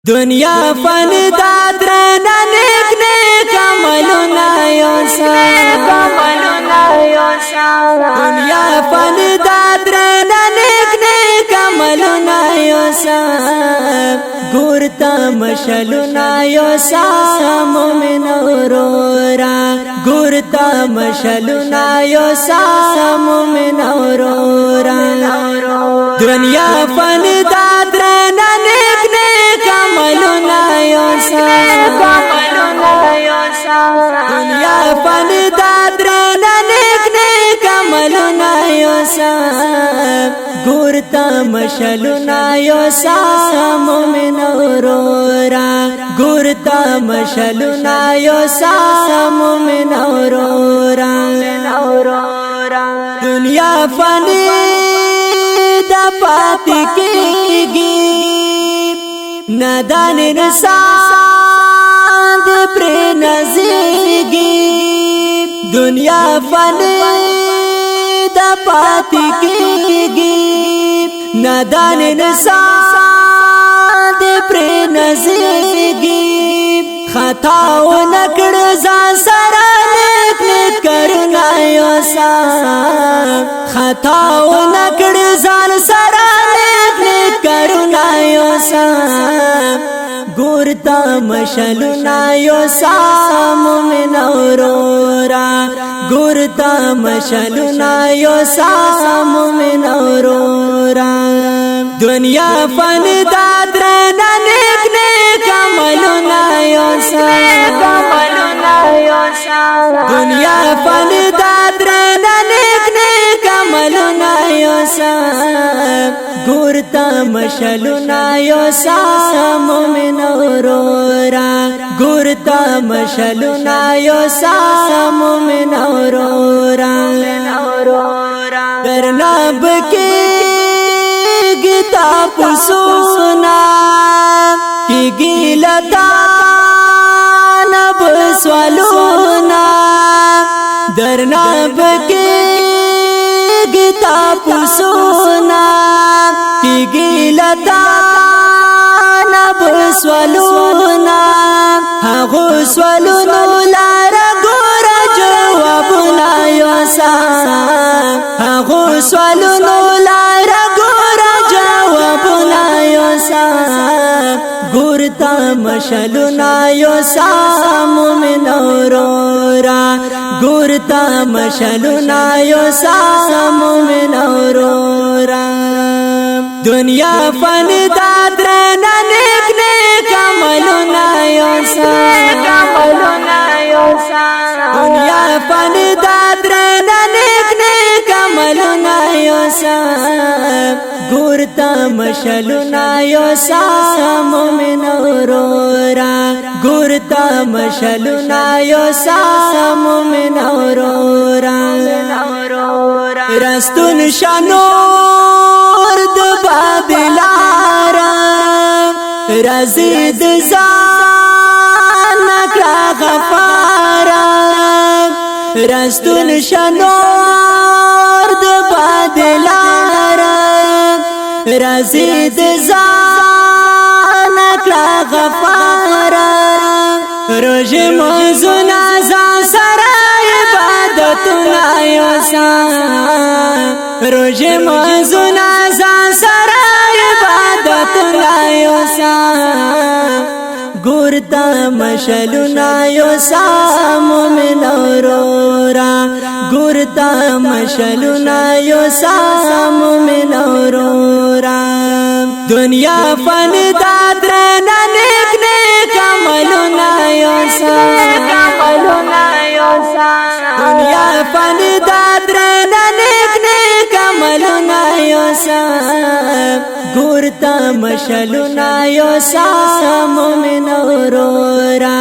दुनिया फन दादरना नेक नेक अमलुना योसा दुनिया फन दादरना नेक नेक अमलुना योसा गुरता मशलुना योसा मोमिन औरोरा गुरता मशलुना योसा मोमिन औरोरा दुनिया फन दादरना नेक नेक अमलुना योसा दुनिया फन दादरना नेक नेक अमलुना योसा गुरता मशलुना योसा मोमिन औरोरा गुरता मशलुना योसा मोमिन औरोरा दुनिया फन दपाती की नदान इंसान प्रे नज़ीगी दुनिया फन दपाती की नदान इंसान प्रे नज़ीगी खताओ नकड़ जा सरा नेक नेक करना योसा खताओ नकड़ जान सरा नेक नेक करना योसा गुरता मशलुना योसा मोमिन औरोरा गुरता मशलुना योसा मोमिन औरोरा दुनिया फन दादरना नेक नेक अमलुना योसा दुनिया फन दादरना नेक नेक अमलुना योसा गुरता मशलुना योसा मोमिन औरोरा गुरता मशलुना योसा मोमिन औरोरा करनाब के गीता पुसुना की गिलता नब स्वलुना दरनाब के गीता पुसुना की गिलता नब स्वलुना हागो स्वलुनु लारा गोरा जवाबुना योसा हागो स्वलुनु लारा गोरा जवाबुना योसा गुरता मशलुना योसा मोमिन औरोरा गुरता मशलुना योसा मोमिन औरोरा दुनिया फन दादरना नेक नेक अमलुना योसा दुनिया फन दादरना नेक नेक अमलुना योसा गुरता मशलुना योसा मोमिन औरोरा गुरता मशलुना योसा मोमिन औरोरा रस्तुन शनोर बादिलारा रजीद जान नकला गफारा रस्तुन शनोर बादिलारा रजीद जान नकला गफारा रोज मौजुना जा सरा इबादतुना योसा रोज मौजुना जा सरा इबादतुना योसा गुरता मशलुना योसा मोमिन औरोरा गुरता मशलुना योसा मोमिन औरोरा दुनिया फन दादरना नेक नेक अमलुना योसा दुनिया फन दादरना नेक नेक अमलुना योसा गुरता मशलुना योसा मोमिन औरोरा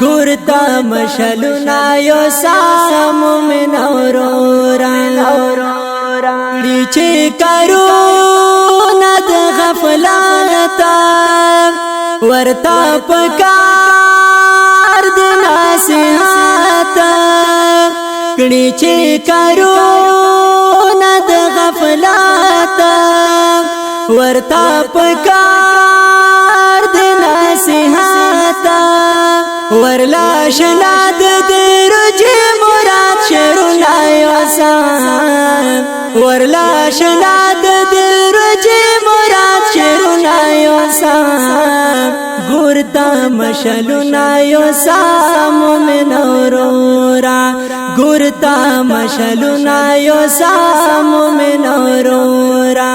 गुरता मशलुना योसा मोमिन औरोरा नीचे करो नद गफलाता वर्ता पकार देना सिहाता नीचे करो नद गफलाता वर्ता पकार देना ورلا شناد درج مراد شرونا یوسام ورلا شناد درج مراد شرونا یوسام گورتا مشلونا یوسام مومن اورورا گورتا مشلونا یوسام مومن اورورا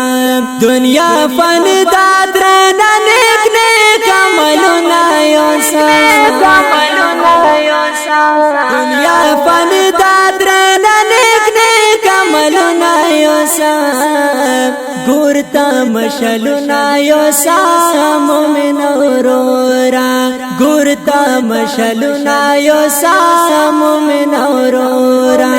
دنیا فن دادرنا نیک نیک عملونا یوسام دنیا فن دادرنا نیک نیک عملونا یوسام گورتا مشلونا یوسام مومن اورورا گورتا مشلونا یوسام مومن اورورا